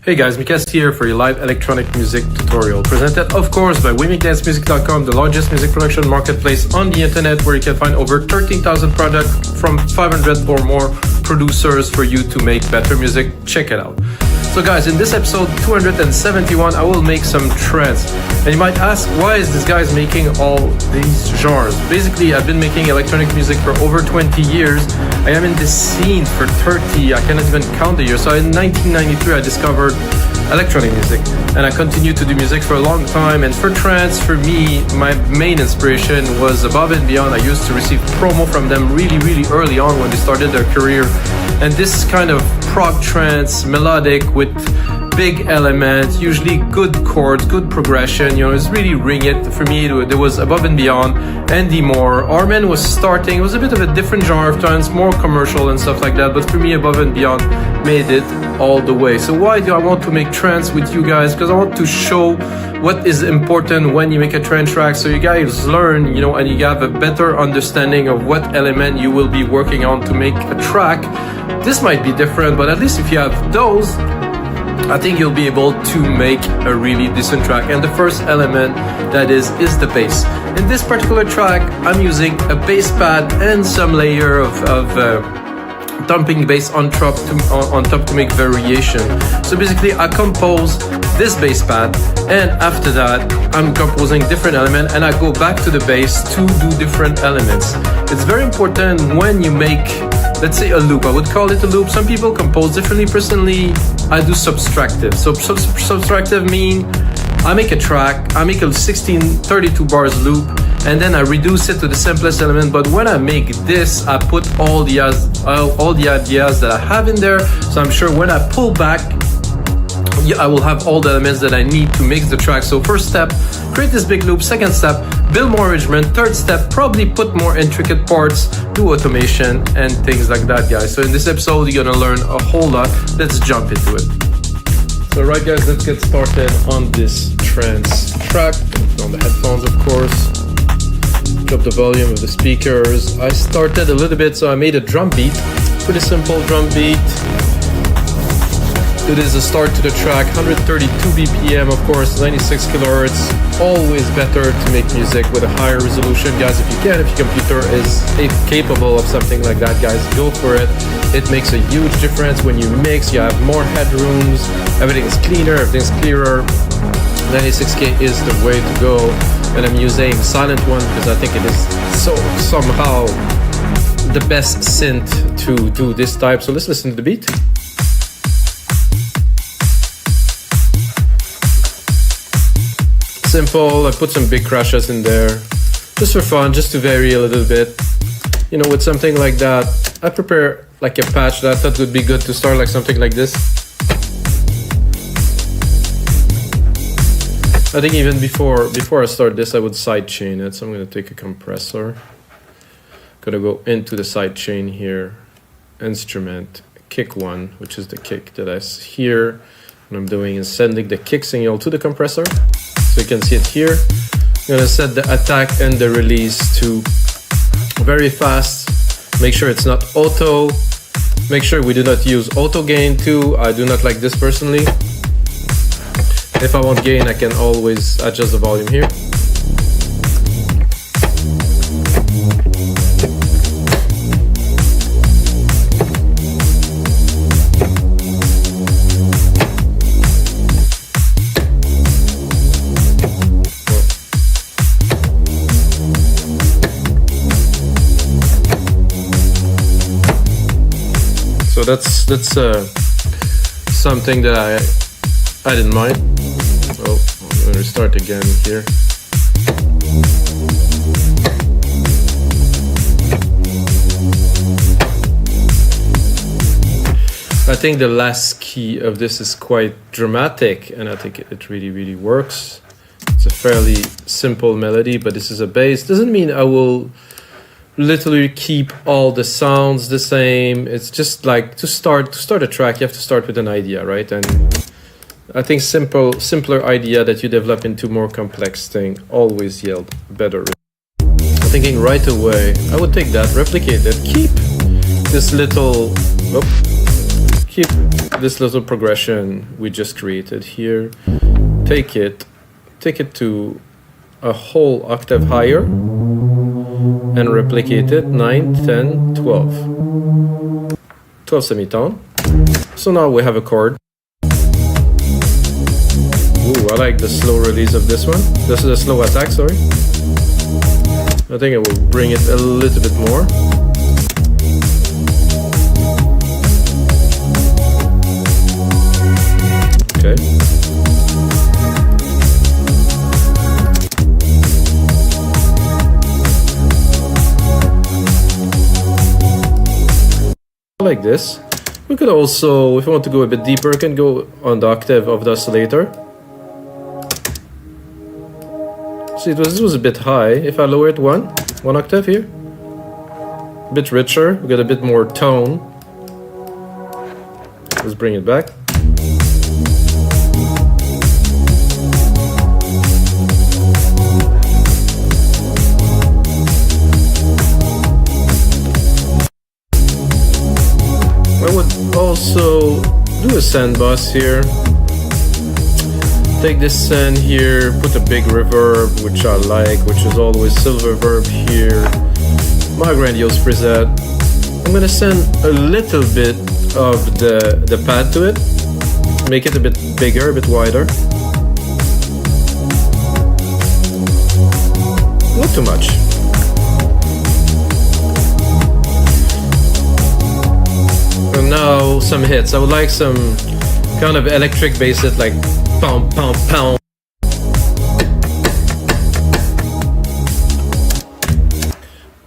Hey guys, Mikes here for your live electronic music tutorial, presented of course by WeMakeDanceMusic.com, the largest music production marketplace on the internet, where you can find over 13,000 products from 500 or more producers for you to make better music. Check it out. So guys, in this episode 271, I will make some trance. And you might ask, why is this guy making all these genres? Basically, I've been making electronic music for over 20 years. I am in this scene for 30, I cannot even count the years. So in 1993, I discovered electronic music, and I continued to do music for a long time. And for trance, for me, my main inspiration was Above and Beyond. I used to receive promo from them really early on when they started their career. And this kind of prog trance, melodic with big elements, usually good chords, good progression, it's really ring it. For me, there was Above and Beyond, Andy Moore. Armin was starting, it was a bit of a different genre of trance, more commercial and stuff like that, but for me, Above and Beyond made it all the way. So why do I want to make trance with you guys? Because I want to show what is important when you make a trance track, so you guys learn, and you have a better understanding of what element you will be working on to make a track. This might be different, but at least if you have those, I think you'll be able to make a really decent track. And the first element that is the bass. In this particular track, I'm using a bass pad and some layer of thumping bass on top to make variation. So basically, I compose this bass pad, and after that, I'm composing different elements, and I go back to the bass to do different elements. It's very important when you make, let's say, a loop. I would call it a loop. Some people compose differently. Personally, I do subtractive. So subtractive mean I make a track, I make a 32 bars loop, and then I reduce it to the simplest element. But when I make this, I put all the ideas that I have in there. So I'm sure when I pull back, I will have all the elements that I need to mix the track. So first step, create this big loop. Second step, build more arrangement. Third step, probably put more intricate parts, do automation and things like that, guys. So in this episode, you're gonna learn a whole lot. Let's jump into it. So right, guys, let's get started on this trance track. Put on the headphones, of course. Drop the volume of the speakers. I started a little bit, so I made a drum beat. Pretty simple drum beat. It is a start to the track, 132 BPM, of course, 96 kilohertz. Always better to make music with a higher resolution, guys, if you can. If your computer is capable of something like that, guys, go for it. It makes a huge difference when you mix. You have more headrooms, everything is cleaner, everything's clearer. 96K is the way to go. And I'm using silent one because I think it is somehow the best synth to do this type. So let's listen to the beat. Simple. I put some big crashes in there just for fun, just to vary a little bit. With something like that, I prepare like a patch that I thought would be good to start, like something like this. I think even before I start this, I would sidechain it. So I'm going to take a compressor, gonna go into the sidechain here, instrument, kick one, which is the kick that I hear. What I'm doing is sending the kick signal to the compressor. So you can see it here. I'm gonna set the attack and the release to very fast. Make sure it's not auto. Make sure we do not use auto gain too. I do not like this personally. If I want gain, I can always adjust the volume here. So that's something that I didn't mind. Oh, I'm going to start again here. I think the last key of this is quite dramatic, and I think it really works. It's a fairly simple melody, but this is a bass. Doesn't mean I will literally keep all the sounds the same. It's just like to start a track, you have to start with an idea, right? And I think simpler idea that you develop into more complex thing always yield better. I'm thinking right away, I would take that, replicate it, keep this little, keep this little progression we just created here, take it to a whole octave higher and replicate it 9, 10, 12. 12 semitone. So now we have a chord. Ooh, I like the slow release of this one. This is a slow attack, sorry. I think I will bring it a little bit more. Okay. Like this. We could also, if we want to go a bit deeper, we can go on the octave of the oscillator. See, this was a bit high. If I lower it one octave here, a bit richer, we get a bit more tone. Let's bring it back. I would also do a send bus here. Take this send here, put a big reverb, which I like, which is always silver reverb here. My grandiose preset. I'm gonna send a little bit of the pad to it. Make it a bit bigger, a bit wider. Not too much. And now some hits. I would like some kind of electric bass hit, like pound, pound, pound.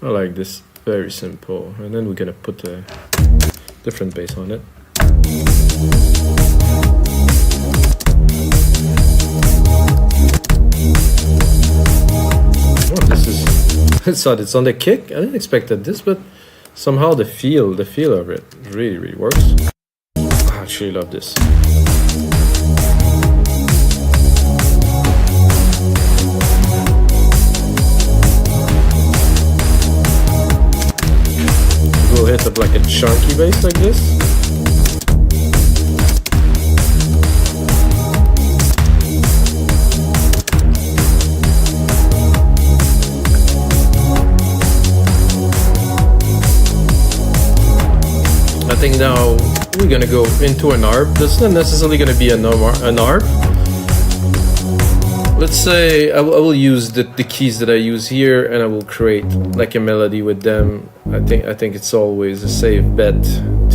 I like this, very simple. And then we're gonna put a different bass on it. Oh, this is, it's on the kick. I didn't expect this, but somehow the feel of it really works. I actually love this. We'll hit up like a chunky bass like this. I think now we're gonna go into an ARP. That's not necessarily gonna be an ARP. Let's say I will use the keys that I use here, and I will create like a melody with them. I think it's always a safe bet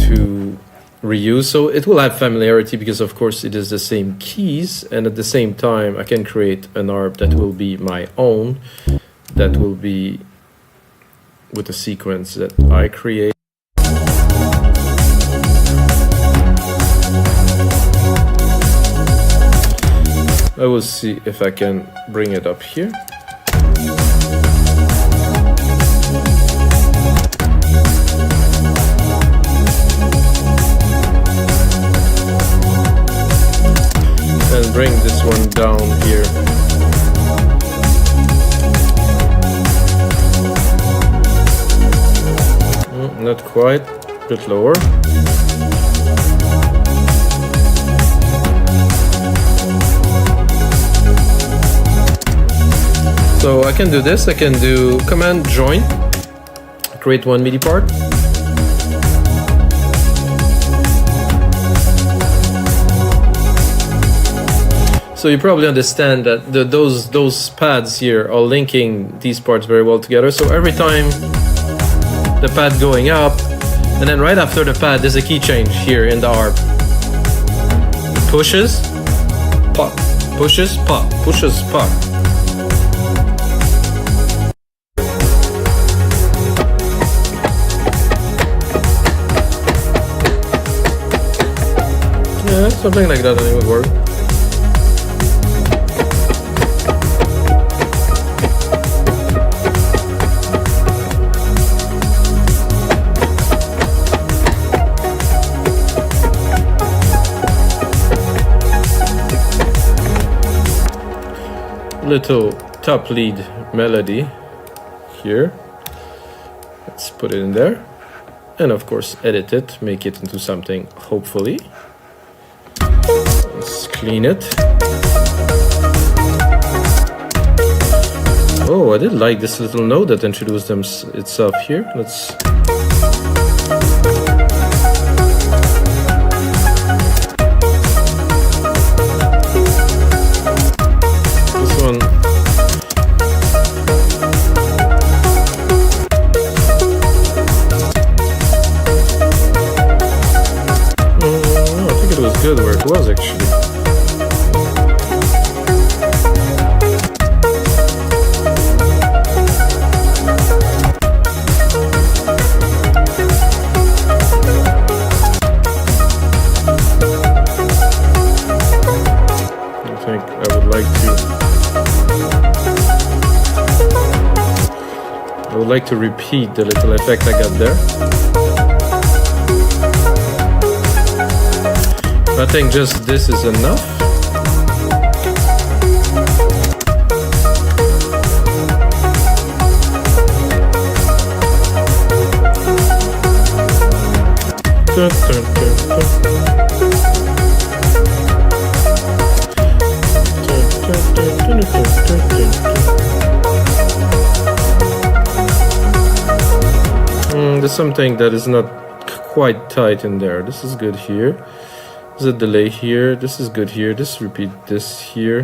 to reuse. So it will have familiarity because of course it is the same keys, and at the same time I can create an ARP that will be my own, that will be with a sequence that I create. I will see if I can bring it up here. And bring this one down here. Not quite, a bit lower. So I can do this, I can do command join, create one MIDI part. So you probably understand that those pads here are linking these parts very well together. So every time the pad going up, and then right after the pad there's a key change here in the ARP. It pushes, pop, pushes, pop, pushes, pop. Yeah, something like that I think would work. Little top lead melody here. Let's put it in there. And of course edit it, make it into something hopefully clean it. Oh, I did like this little note that introduced itself here. Let's... This one... I think it was good where it was actually. I would like to repeat the little effect I got there. I think just this is enough. Dun, dun, dun, dun. There's something that is not quite tight in there. This is good here. There's a delay here. This is good here. Just repeat this here.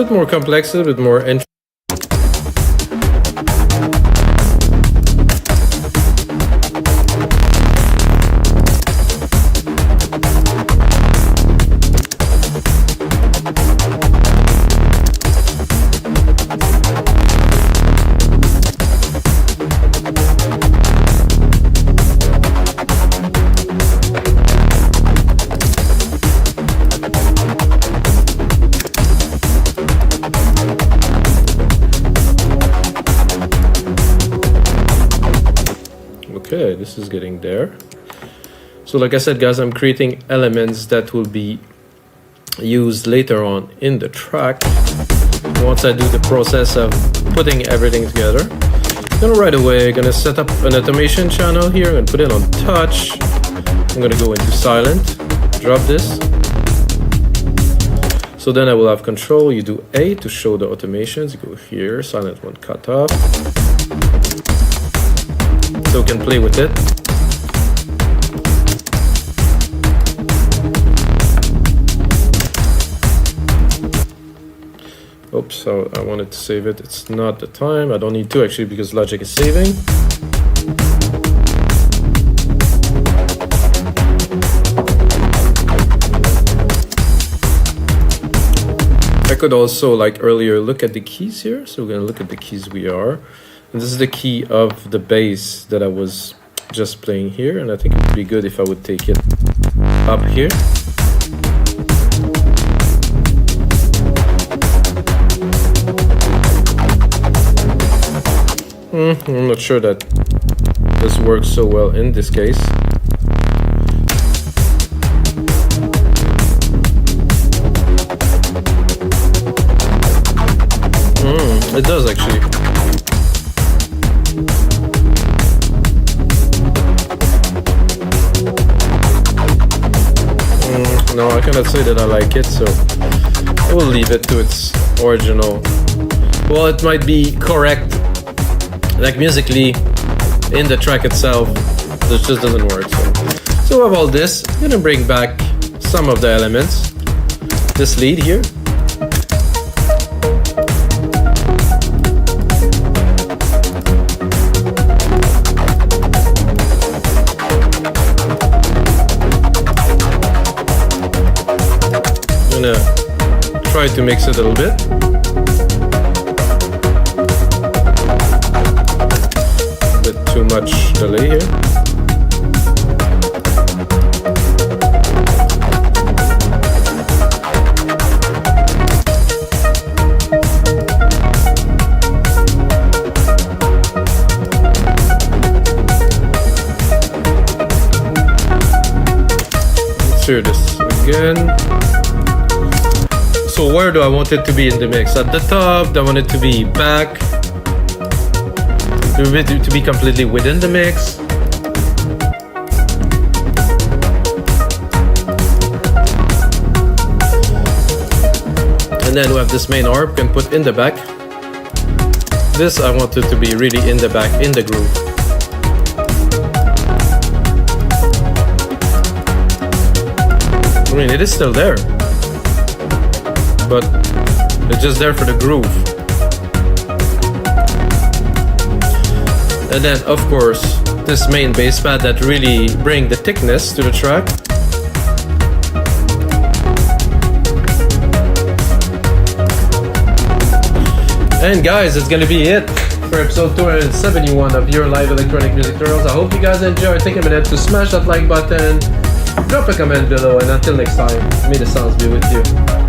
More complex, a little bit more entry. Okay, this is getting there. So like I said, guys, I'm creating elements that will be used later on in the track once I do the process of putting everything together. Then right away I'm gonna set up an automation channel here. I'm gonna put it on touch. I'm gonna go into silent, drop this. So then I will have control. You do A to show the automations. You go here, silent one, cut off. So you can play with it. Oops, so I wanted to save it. It's not the time. I don't need to actually because Logic is saving. I could also, like earlier, look at the keys here. So we're gonna look at the keys we are. And this is the key of the bass that I was just playing here. And I think it would be good if I would take it up here. I'm not sure that this works so well in this case. It does actually. No, I cannot say that I like it, so We'll leave it to its original. Well, it might be correct, like musically, in the track itself. It just doesn't work. So we have all this. I'm gonna bring back some of the elements. This lead here. I'm gonna try to mix it a little bit. A bit too much delay here. This again. So where do I want it to be in the mix? At the top? Do I want it to be back? Do I want it to be completely within the mix? And then we have this main harp, can put in the back. This I want it to be really in the back, in the groove. I mean, it is still there, but it's just there for the groove. And then, of course, this main bass pad that really bring the thickness to the track. And guys, it's gonna be it for episode 271 of your live electronic music tutorials. I hope you guys enjoyed. Take a minute to smash that like button. Drop a comment below, and until next time, may the sounds be with you.